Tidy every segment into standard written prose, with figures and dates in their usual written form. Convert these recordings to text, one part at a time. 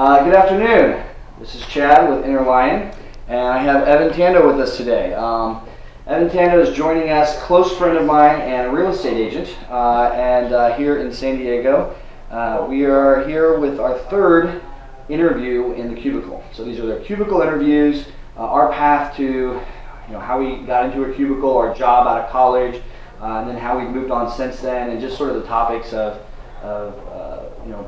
Good afternoon. This is Chad with Inner Lion, and I have Evan Tando with us today. Evan Tando is joining us, close friend of mine and a real estate agent, here in San Diego. We are here with our third interview in the Cubicle. So these are the Cubicle interviews, our path to how we got into a cubicle, our job out of college, and then how we've moved on since then, and just sort of the topics of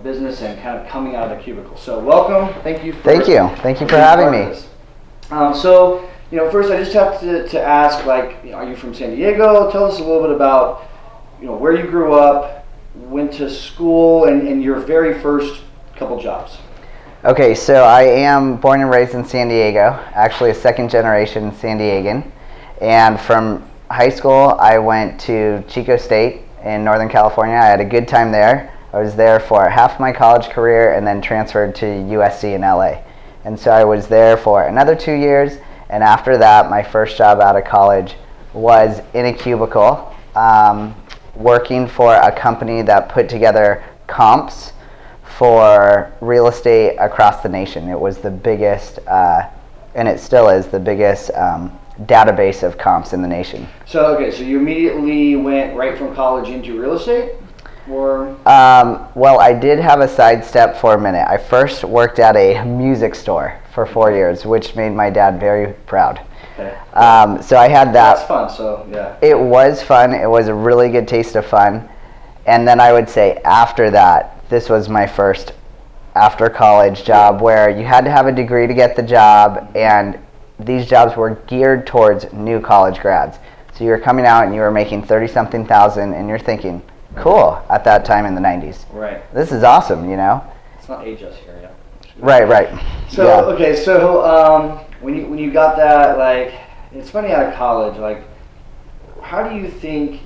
business and kind of coming out of the cubicle. So welcome. Thank you for having me. First I just have to ask, are you from San Diego? Tell us a little bit about where you grew up, went to school, and your very first couple jobs. Okay, so I am born and raised in San Diego, actually a second generation San Diegan. And from high school, I went to Chico State in Northern California. I had a good time there. I was there for half my college career and then transferred to USC in LA. And so I was there for another 2 years. And after that, my first job out of college was in a cubicle, working for a company that put together comps for real estate across the nation. It was the biggest, and it still is the biggest database of comps in the nation. So you immediately went right from college into real estate? Or? Well, I did have a sidestep for a minute. I first worked at a music store for 4 years, which made my dad very proud. Okay. So I had that. That's fun, so yeah. It was fun. It was a really good taste of fun. And then I would say after that, this was my first after college job where you had to have a degree to get the job, and these jobs were geared towards new college grads. So you were coming out and you were making 30-something thousand, and you're thinking, cool, at that time in the 90s. Right. This is awesome, It's not age us here, yeah. Right. So, yeah. Okay, so when you got that, it's funny out of college, how do you think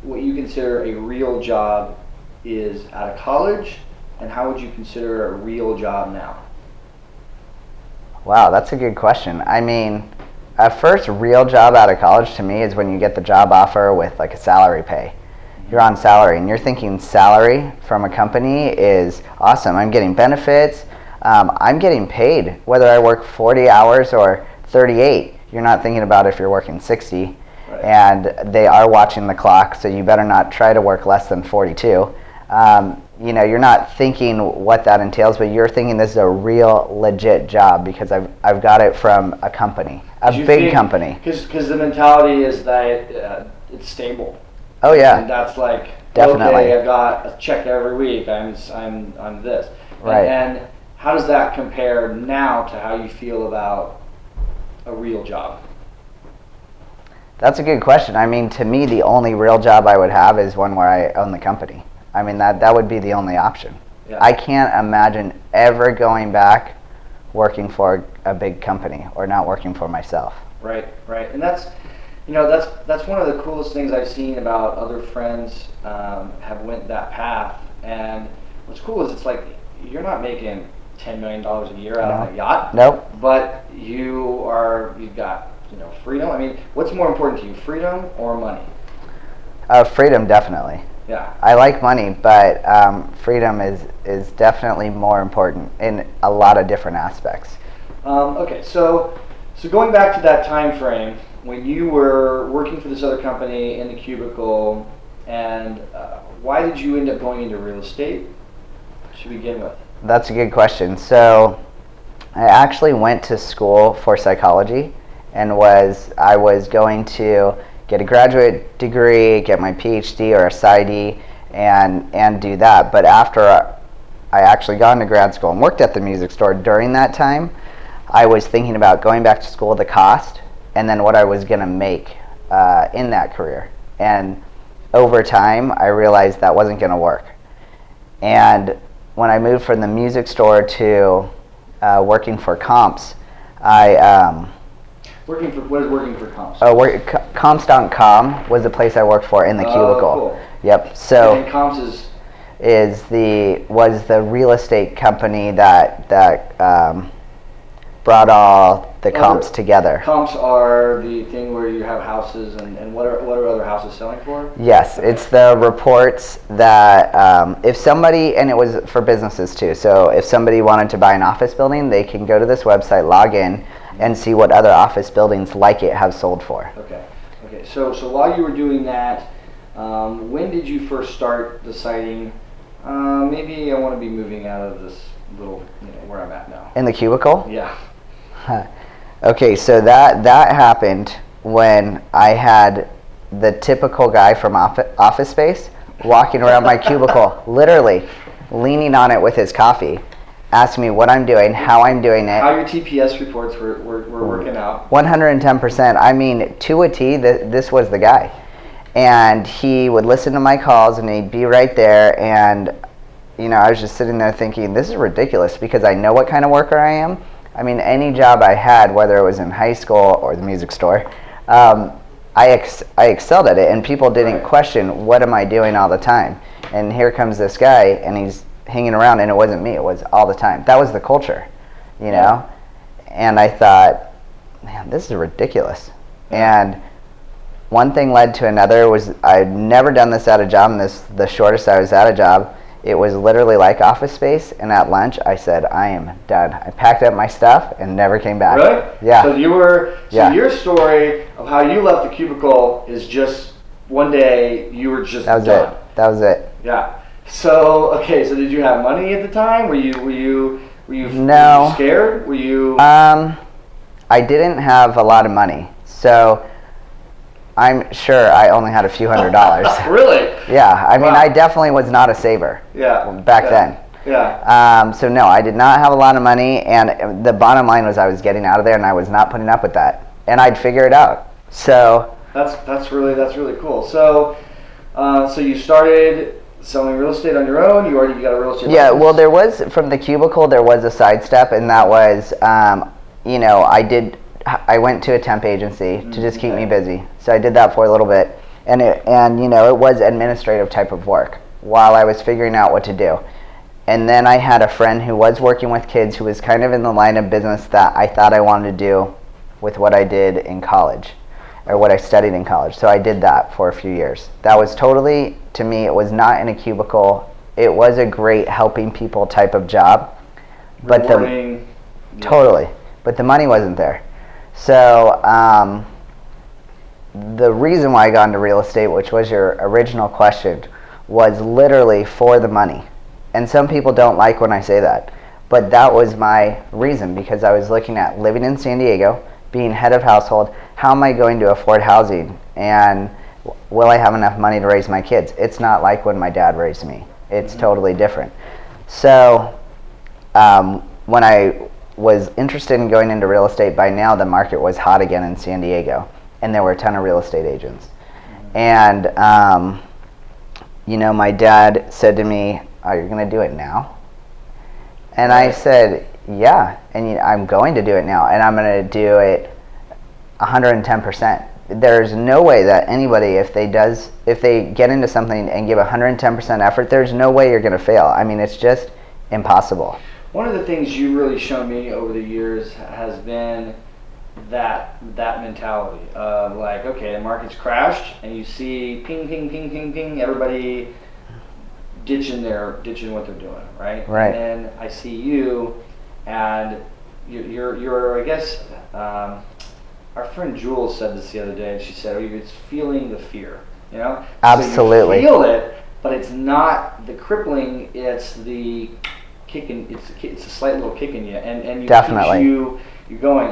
what you consider a real job is out of college, and how would you consider a real job now? Wow, that's a good question. I mean, a first real job out of college to me is when you get the job offer with a salary pay. You're on salary and you're thinking salary from a company is awesome. I'm getting benefits. I'm getting paid whether I work 40 hours or 38. You're not thinking about if you're working 60. Right. And they are watching the clock, so you better not try to work less than 42. You're not thinking what that entails, but you're thinking this is a real legit job because I've got it from a company, a big company. Because the mentality is that it's stable. Oh yeah. And that's definitely. Okay, I've got a check every week. I'm this. Right. And how does that compare now to how you feel about a real job? That's a good question. I mean, to me, the only real job I would have is one where I own the company. I mean, that would be the only option. Yeah. I can't imagine ever going back working for a big company or not working for myself. Right. And that's one of the coolest things I've seen about other friends have went that path. And what's cool is it's you're not making $10 million a year out on a yacht. Nope. But you've got freedom. I mean, what's more important to you, freedom or money? Freedom, definitely. Yeah. I like money, but freedom is definitely more important in a lot of different aspects. Okay, so going back to that time frame when you were working for this other company in the cubicle, and why did you end up going into real estate to begin with? That's a good question. So I actually went to school for psychology, and I was going to get a graduate degree, get my PhD or a PsyD, and do that. But after I actually got into grad school and worked at the music store during that time, I was thinking about going back to school, the cost, and then what I was going to make in that career. And over time, I realized that wasn't going to work. And when I moved from the music store to working for comps, What is working for comps? Comps.com was the place I worked for in the cubicle. Cool. Yep. So and comps was the real estate company that brought all the comps together. Comps are the thing where you have houses, and what are other houses selling for? Yes, it's the reports that if somebody, and it was for businesses too, so if somebody wanted to buy an office building, they can go to this website, log in, and see what other office buildings like it have sold for. Okay. So while you were doing that, when did you first start deciding, maybe I want to be moving out of this little, where I'm at now? In the cubicle? Yeah. Okay, so that happened when I had the typical guy from Office Space walking around my cubicle, literally leaning on it with his coffee, asking me what I'm doing, how I'm doing it. How your TPS reports were working out. 110%. I mean, to a T, this was the guy. And he would listen to my calls, and he'd be right there, and I was just sitting there thinking, this is ridiculous, because I know what kind of worker I am. I mean, any job I had, whether it was in high school or the music store, I excelled at it, and people didn't question, what am I doing all the time? And here comes this guy, and he's hanging around, and it wasn't me, it was all the time. That was the culture, And I thought, man, this is ridiculous. And one thing led to another. I'd never done this at a job, and the shortest I was at a job, it was literally like Office Space, and at lunch I said, I am done. I packed up my stuff and never came back. Really? Yeah. So your story of how you left the cubicle is just one day you were just done. That was it. Yeah. So did you have money at the time? Were you No. Were you scared? Were you? I didn't have a lot of money, so I'm sure I only had a few $100s. Really? Yeah. I mean, Wow. I definitely was not a saver. Yeah. Back then. Yeah. So no, I did not have a lot of money, and the bottom line was I was getting out of there, and I was not putting up with that, and I'd figure it out. So that's really cool. So you started selling real estate on your own. You got a real estate. Yeah. license? Well, there was, from the cubicle, there was a sidestep, and that was, I went to a temp agency to just keep me busy. So I did that for a little bit, and it was administrative type of work while I was figuring out what to do. And then I had a friend who was working with kids, who was kind of in the line of business that I thought I wanted to do with what I did in college, or what I studied in college. So I did that for a few years. That was totally, to me, it was not in a cubicle. It was a great helping people type of job. But totally. But the money wasn't there. So the reason why I got into real estate, which was your original question, was literally for the money. And some people don't like when I say that, but that was my reason, because I was looking at living in San Diego, being head of household. How am I going to afford housing, and will I have enough money to raise my kids? It's not like when my dad raised me. It's totally different. So when I was interested in going into real estate, by now the market was hot again in San Diego, and there were a ton of real estate agents. And my dad said to me, "Are you going to do it now?" And I said, "Yeah, and I'm going to do it now, and I'm going to do it 110%. There's no way that anybody, if they get into something and give 110% effort, there's no way you're going to fail. I mean, it's just impossible." One of the things you really shown me over the years has been that mentality of like, okay, the market's crashed, and you see ping, ping, ping, ping, ping, everybody ditching what they're doing, right? Right. And then I see you, and you're I guess, our friend Jules said this the other day, and she said, it's feeling the fear, Absolutely. So you feel it, but it's not the crippling, it's the kicking, it's a slight little kick in you, and you Definitely. keeps you going.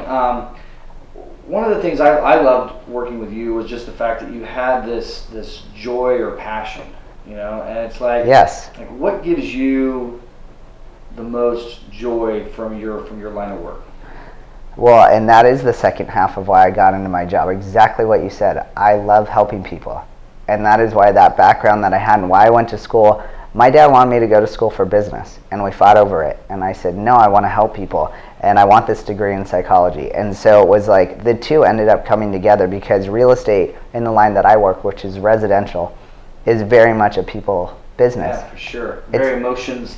One of the things I loved working with you was just the fact that you had this joy or passion, and it's like, yes. Like, what gives you the most joy from your line of work? Well, and that is the second half of why I got into my job. Exactly what you said. I love helping people, and that is why that background that I had and why I went to school. My dad wanted me to go to school for business, and we fought over it. And I said, no, I want to help people, and I want this degree in psychology. And so it was like the two ended up coming together, because real estate, in the line that I work, which is residential, is very much a people business. Yeah, for sure. A lot of emotions.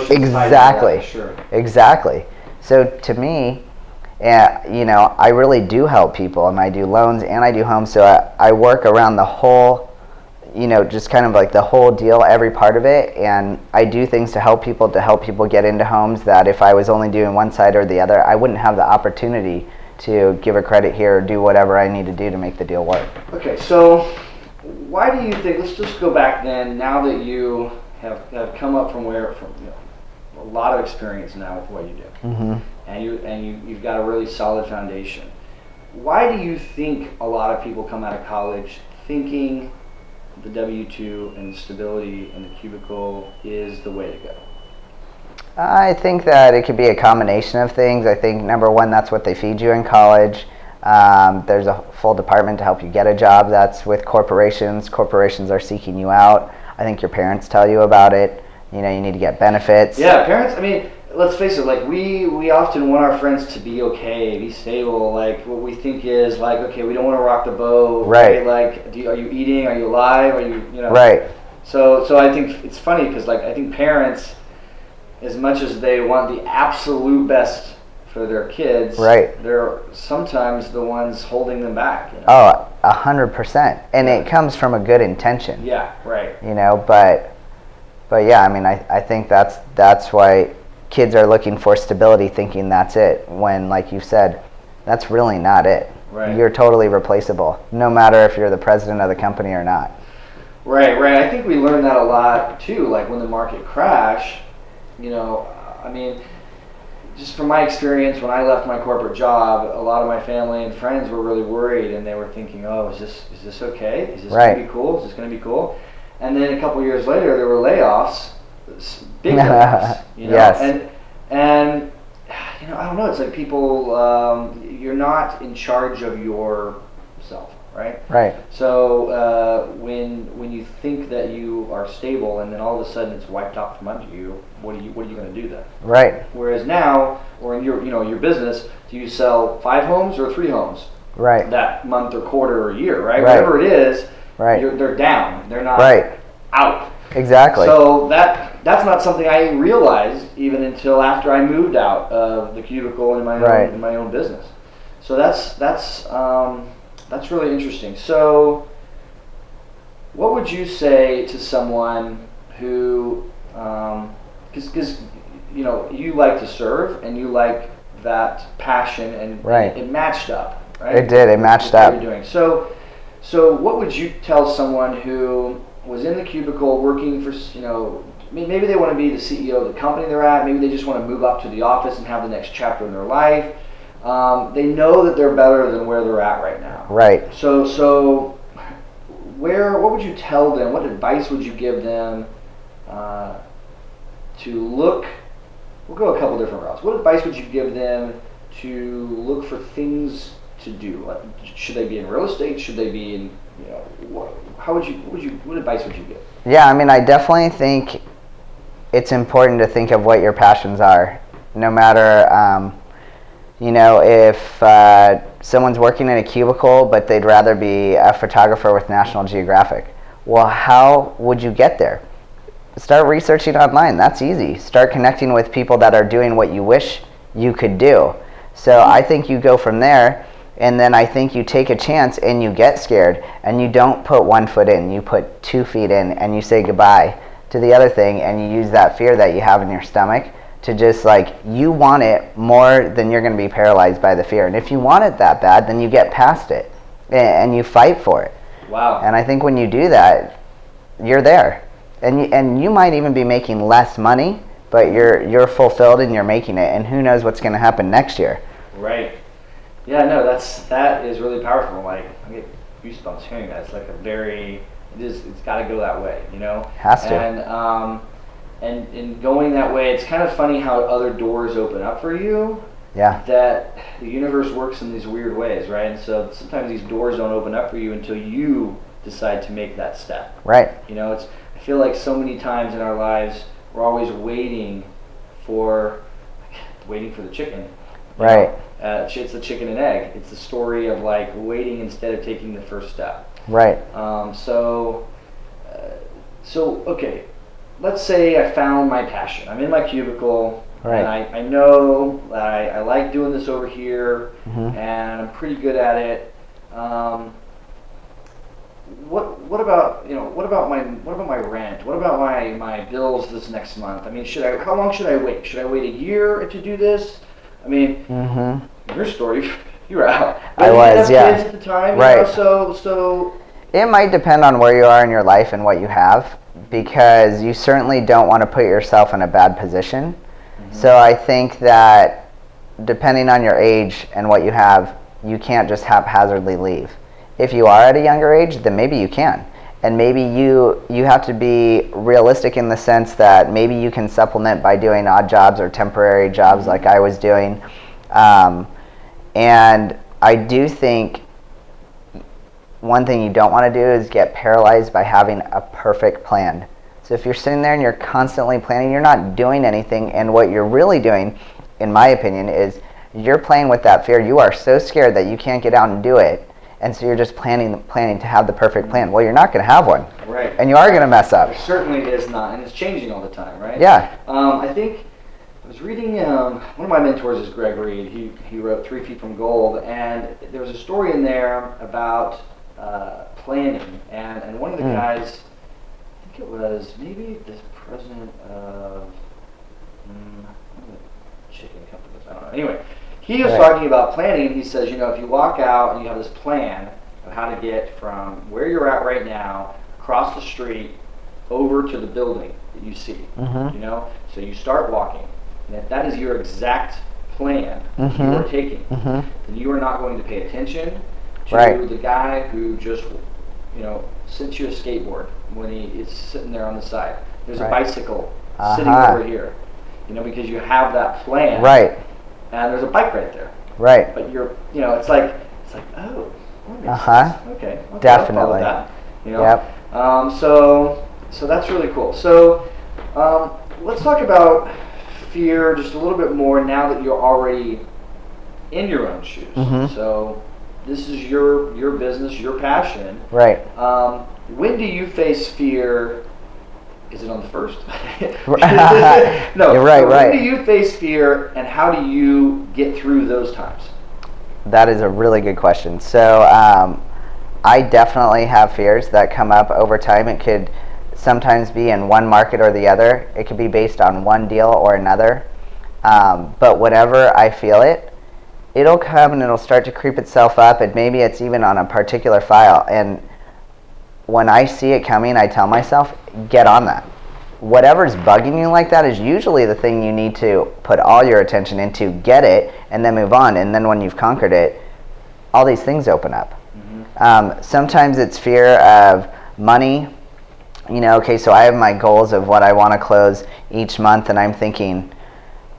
Exactly. For sure. Exactly. So to me, And I really do help people, and I do loans and I do homes, so I work around the whole, just kind of like the whole deal, every part of it, and I do things to help people get into homes that if I was only doing one side or the other, I wouldn't have the opportunity to give a credit here or do whatever I need to do to make the deal work. Okay, so why do you think, let's just go back then, now that you have come up from a lot of experience now with what you do, Mm-hmm. and you've got a really solid foundation. Why do you think a lot of people come out of college thinking the W-2 and stability and the cubicle is the way to go? I think that it could be a combination of things. I think number one, that's what they feed you in college. There's a full department to help you get a job. That's with corporations. Corporations are seeking you out. I think your parents tell you about it. You need to get benefits. Yeah, parents, I mean, let's face it, like we often want our friends to be okay, be stable. Like what we think is like, okay, we don't want to rock the boat. Right. Like, are you eating? Are you alive? Are you, Right. So I think it's funny because like I think parents, as much as they want the absolute best for their kids, right, they're sometimes the ones holding them back. Oh, 100%, and it comes from a good intention. Yeah. Right. But yeah, I mean, I think that's why kids are looking for stability, thinking that's it, when, like you said, that's really not it. Right. You're totally replaceable, no matter if you're the president of the company or not. Right. I think we learned that a lot too, like when the market crashed, I mean, just from my experience, when I left my corporate job, a lot of my family and friends were really worried, and they were thinking, oh, is this okay? Is this right. going to be cool? Is this going to be cool? And then a couple years later, there were layoffs, big layoffs, Yes. And I don't know. It's like people, you're not in charge of yourself, right? Right. So when you think that you are stable, and then all of a sudden it's wiped out from under you, what are you going to do then? Right. Whereas now, or in your business, do you sell 5 homes or 3 homes? Right. That month or quarter or year, right? Right. Whatever it is. Right. They're down. They're not right. out. Exactly. So that's not something I realized even until after I moved out of the cubicle in my own business. So that's really interesting. So what would you say to someone who, because you like to serve and you like that passion, and it matched up, right? It did. It matched up. What you're doing. So what would you tell someone who was in the cubicle working for, maybe they want to be the CEO of the company they're at, maybe they just want to move up to the office and have the next chapter in their life. They know that they're better than where they're at right now. Right. So what would you tell them? What advice would you give them to look? We'll go a couple different routes. What advice would you give them to look for things to do? Like, should they be in real estate? Should they be in, what advice would you give? Yeah, I mean, I definitely think it's important to think of what your passions are. No matter, if someone's working in a cubicle, but they'd rather be a photographer with National Geographic. Well, how would you get there? Start researching online. That's easy. Start connecting with people that are doing what you wish you could do. So I think you go from there, and then I think you take a chance and you get scared, and you don't put 1 foot in. You put 2 feet in, and you say goodbye to the other thing, and you use that fear that you have in your stomach to just you want it more than you're going to be paralyzed by the fear. And if you want it that bad, then you get past it and you fight for it. Wow. And I think when you do that, you're there. And you might even be making less money, but you're fulfilled and you're making it. And who knows what's going to happen next year? Right. Yeah. No. That is really powerful. Like, I get goosebumps hearing that. It's like it's got to go that way. Has to. And in going that way, it's kind of funny how other doors open up for you. Yeah. That the universe works in these weird ways, right? And so sometimes these doors don't open up for you until you decide to make that step. Right. I feel like so many times in our lives we're always waiting for the chicken. Right. It's the chicken and egg. It's the story of waiting instead of taking the first step. Right. So okay. Let's say I found my passion. I'm in my cubicle. Right. And I know that I like doing this over here, Mm-hmm. and I'm pretty good at it. What about my rent? What about my bills this next month? I mean, how long should I wait? Should I wait a year to do this? I mean, Mm-hmm. your story, you were out. I You didn't was, have yeah. kids at the time, Right. So It might depend on where you are in your life and what you have, because you certainly don't want to put yourself in a bad position. So I think that depending on your age and what you have, you can't just haphazardly leave. If you are at a younger age, then maybe you can. And maybe you have to be realistic in the sense that maybe you can supplement by doing odd jobs or temporary jobs like I was doing. And I do think one thing you don't want to do is get paralyzed by having a perfect plan. So if you're sitting there and you're constantly planning, you're not doing anything, and what you're really doing, in my opinion, is you're playing with that fear. You are so scared that you can't get out and do it, and so you're just planning to have the perfect plan. Well, you're not going to have one. Right. And you are going to mess up. It certainly is not, and it's changing all the time, right? Yeah. I think I was reading, one of my mentors is Greg Reed. He wrote 3 Feet from Gold, and there was a story in there about planning, and one of the guys, I think it was maybe the president of chicken companies, I don't know. Anyway, he was talking about planning, and he says, if you walk out and you have this plan of how to get from where you're at right now, across the street, over to the building that you see, so you start walking, and if that is your exact plan that you are taking, then you are not going to pay attention to the guy who just, sent you a skateboard when he is sitting there on the side. There's a bicycle sitting over here, because you have that plan. Right. And there's a bike right there. Right. But it's like, oh, that makes sense. Okay. Definitely. I'll follow that. Yep. So that's really cool. So let's talk about fear just a little bit more now that you're already in your own shoes. So this is your business, your passion. Right. When do you face fear? Is it on the first? No. You're right. When do you face fear, and how do you get through those times? That is a really good question. So I definitely have fears that come up over time. It could sometimes be in one market or the other. It could be based on one deal or another. But whenever I feel it, it'll come and it'll start to creep itself up, and maybe it's even on a particular file. And when I see it coming, I tell myself, get on that. Whatever's bugging you like that is usually the thing you need to put all your attention into, get it, and then move on. And then when you've conquered it, all these things open up. Sometimes it's fear of money. Okay, so I have my goals of what I want to close each month, and I'm thinking,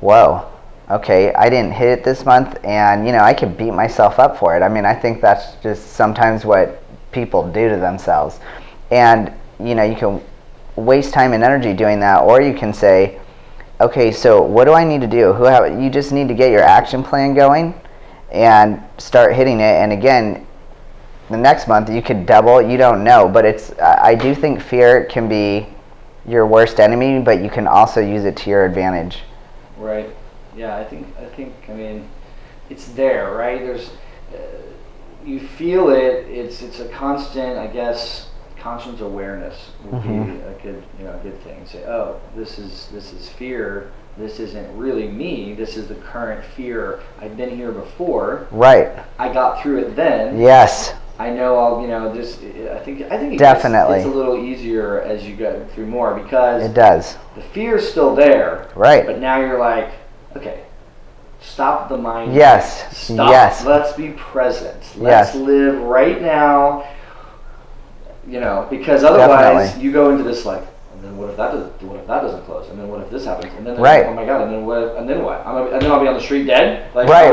whoa, okay, I didn't hit it this month, and I could beat myself up for it. I mean, I think that's just sometimes what people do to themselves. And you can waste time and energy doing that, or you can say, okay, so what do I need to do? You just need to get your action plan going and start hitting it, and again, the next month you could double. You don't know, but I do think fear can be your worst enemy, but you can also use it to your advantage. Right. Yeah, I think I mean, it's there, right? There's you feel it. It's a constant, I guess. Conscious awareness would be a good thing. Say, oh, this is fear. This isn't really me. This is the current fear. I've been here before. Right. I got through it then. Yes. I know I'll just. I think it definitely gets a little easier as you go through more, because it does. The fear is still there. Right. But now you're like, okay, stop the mind. Yes. Stop. Yes. Let's be present. Let's live right now. Because otherwise Definitely. you go into this like, and then what if that doesn't close? And then what if this happens? And then right. Oh my God! And then what? And then what? And then I'll be on the street dead. Like, right.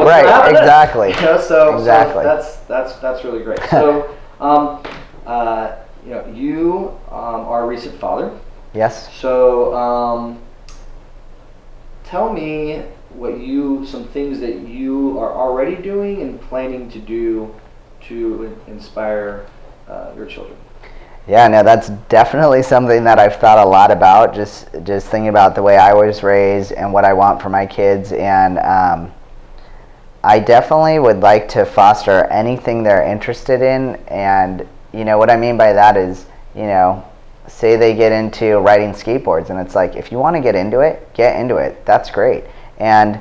Exactly. So exactly. That's really great. So, you are a recent father. Yes. So, tell me some things that you are already doing and planning to do to inspire your children. Yeah, no, that's definitely something that I've thought a lot about. Just thinking about the way I was raised and what I want for my kids, and I definitely would like to foster anything they're interested in. And what I mean by that is, say they get into riding skateboards, and it's like, if you want to get into it, that's great. And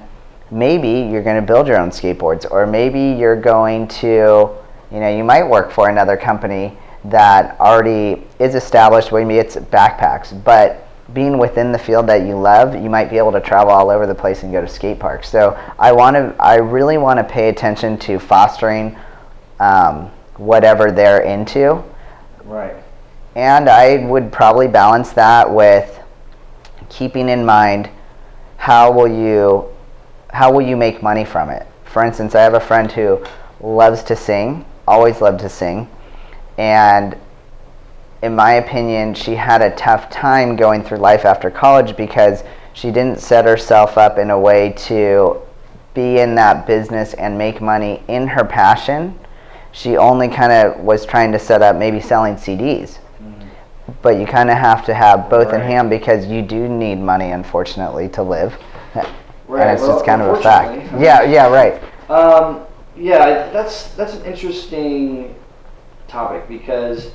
maybe you're going to build your own skateboards, or maybe you're going to, you might work for another company that already is established. Maybe it's backpacks, but being within the field that you love, you might be able to travel all over the place and go to skate parks. So I really want to pay attention to fostering whatever they're into. Right. And I would probably balance that with keeping in mind how will you make money from it. For instance, I have a friend who loves to sing, always loved to sing, and in my opinion, she had a tough time going through life after college because she didn't set herself up in a way to be in that business and make money in her passion. She only kind of was trying to set up maybe selling CDs. But you kind of have to have both in hand, because you do need money, unfortunately, to live. Right. And it's well, just kind of a fact. Yeah, right. Yeah, that's an interesting topic, because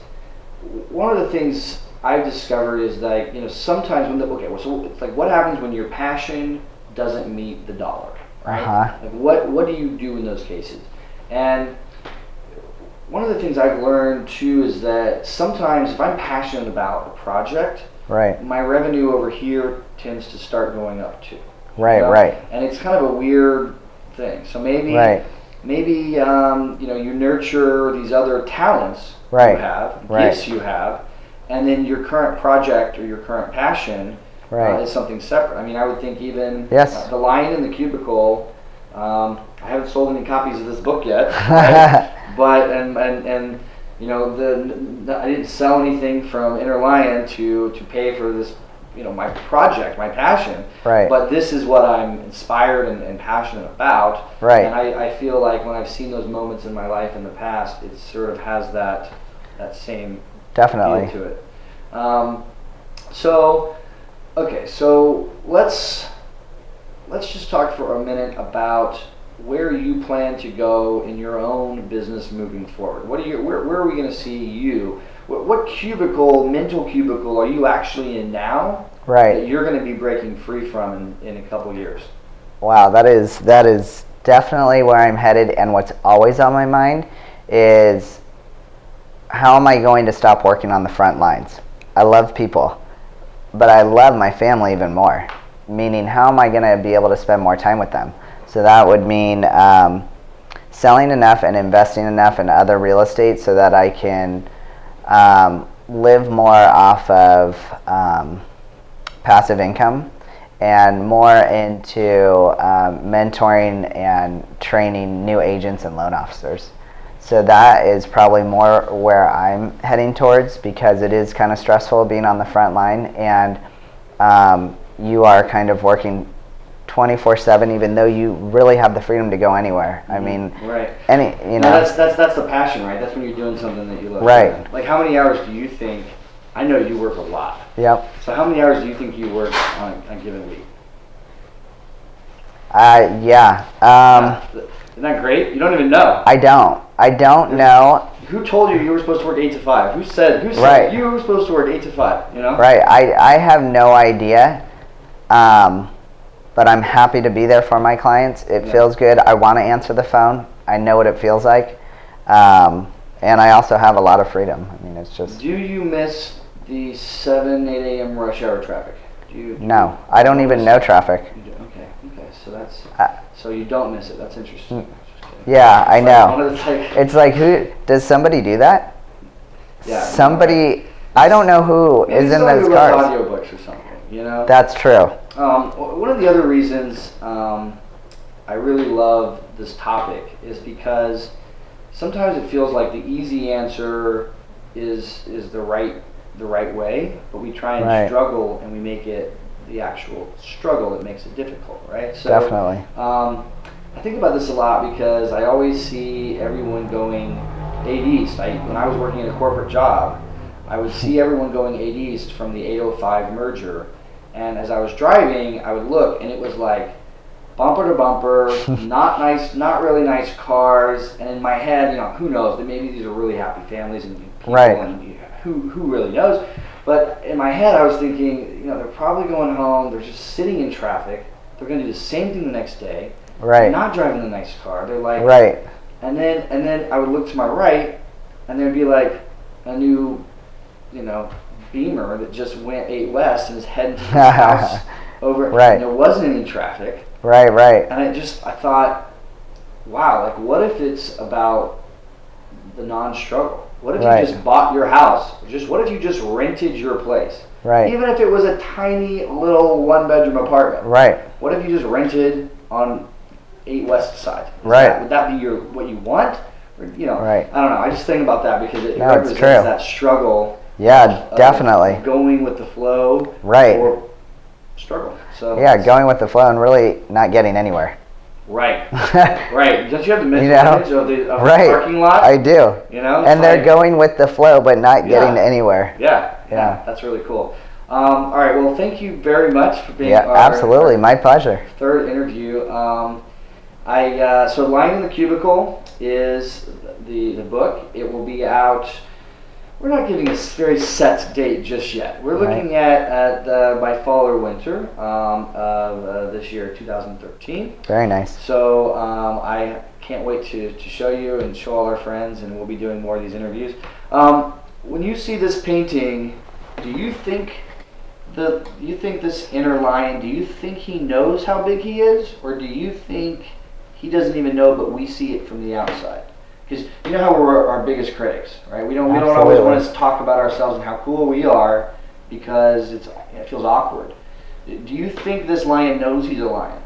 one of the things I've discovered is like, sometimes so it's like, what happens when your passion doesn't meet the dollar, right? Like what do you do in those cases? And one of the things I've learned too is that sometimes if I'm passionate about a project, right, my revenue over here tends to start going up too. Right. And it's kind of a weird thing. So maybe you nurture these other talents you have, gifts you have, and then your current project or your current passion is something separate. I mean, I would think even The Lion in the Cubicle. I haven't sold any copies of this book yet, right? But I didn't sell anything from Inner Lion to pay for this, my project, my passion. Right. But this is what I'm inspired and passionate about. Right. And I feel like when I've seen those moments in my life in the past, it sort of has that same definitely feel to it. So let's just talk for a minute about where you plan to go in your own business moving forward. Where are we going to see you? What mental cubicle are you actually in now? Right. That you're going to be breaking free from in a couple years? Wow, that is definitely where I'm headed. And what's always on my mind is, how am I going to stop working on the front lines? I love people, but I love my family even more. Meaning, how am I going to be able to spend more time with them? So that would mean selling enough and investing enough in other real estate so that I can live more off of passive income, and more into mentoring and training new agents and loan officers. So that is probably more where I'm heading towards, because it is kind of stressful being on the front line, and you are kind of working 24/7, even though you really have the freedom to go anywhere. I mean, that's the passion, right? That's when you're doing something that you love. Right. Like, how many hours do you think? I know you work a lot. Yep. So how many hours do you think you work on a given week? Yeah. Isn't that great? You don't even know. I don't know. Who told you were supposed to work 8 to 5? Who said Right. you were supposed to work 8 to 5? Right. I have no idea. But I'm happy to be there for my clients. It feels good. I want to answer the phone. I know what it feels like. And I also have a lot of freedom. I mean, it's just... Do you miss the 7, 8 a.m. rush hour traffic? No, I don't even know traffic. You do? Okay. So so you don't miss it. That's interesting. Yeah, I know. Like, it's like, does somebody do that? Yeah. Somebody, I don't know who is in those cars. Audiobooks or something, That's true. One of the other reasons I really love this topic is because sometimes it feels like the easy answer is the right way, but we try and struggle, and we make it the actual struggle that makes it difficult, right? So, definitely. I think about this a lot because I always see everyone going 8 East. When I was working in a corporate job, I would see everyone going 8 East from the 805 merger, and as I was driving, I would look, and it was like bumper to bumper, not really nice cars, and in my head, who knows, that maybe these are really happy families and people, Right. and who really knows? But in my head, I was thinking, they're probably going home, they're just sitting in traffic, they're going to do the same thing the next day, Right. they're not driving the nice car, they're like, Right. and then I would look to my right, and there'd be like a new, Beamer that just went 8 West and is heading to his house over, Right. and there wasn't any traffic. Right. Right. And I thought, wow, like what if it's about the non-struggle? What if Right. you just bought your house? What if you just rented your place? Right. Even if it was a tiny little 1-bedroom apartment. Right. What if you just rented on 8 West side? Right. Would that be what you want? Or, Right. I don't know. I just think about that because it No, it's represents true. that struggle. Yeah, of definitely. going with the flow. Right. Or struggle. So Yeah, going with the flow and really not getting anywhere. Right. Right. Don't you have the mental image of the Right. parking lot? I do. And they're like, going with the flow, but not getting anywhere. Yeah. Yeah. That's really cool. All right. Well, thank you very much for being Yeah, our absolutely. My pleasure. third interview. So Lying in the Cubicle is the book. It will be out. We're not giving a very set date just yet. We're looking at by fall or winter of this year, 2013. Very nice. So I can't wait to show you and show all our friends, and we'll be doing more of these interviews. When you see this painting, do you think this inner lion, do you think he knows how big he is, or do you think he doesn't even know, but we see it from the outside? Because you know how we're our biggest critics, right? We don't always want to talk about ourselves and how cool we are because it feels awkward. Do you think this lion knows he's a lion?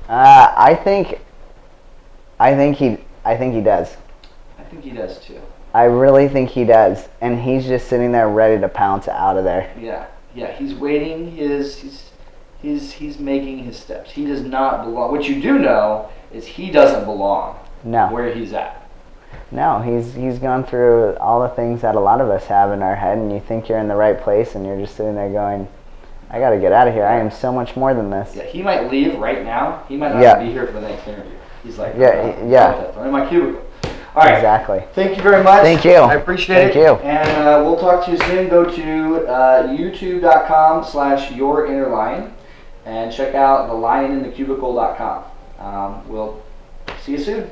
I think he does. I think he does too. I really think he does, and he's just sitting there ready to pounce out of there. Yeah. He's waiting. He's making his steps. He does not belong. What you do know is he doesn't belong. No. Where he's at. No, he's gone through all the things that a lot of us have in our head, and you think you're in the right place, and you're just sitting there going, I got to get out of here. I am so much more than this. Yeah, he might leave right now. He might not be here for the next interview. He's like, I'm in my cubicle. All right. Exactly. Thank you very much. Thank you. I appreciate it. Thank you. And we'll talk to you soon. Go to youtube.com/yourinnerlion and check out thelioninthecubicle.com. We'll see you soon.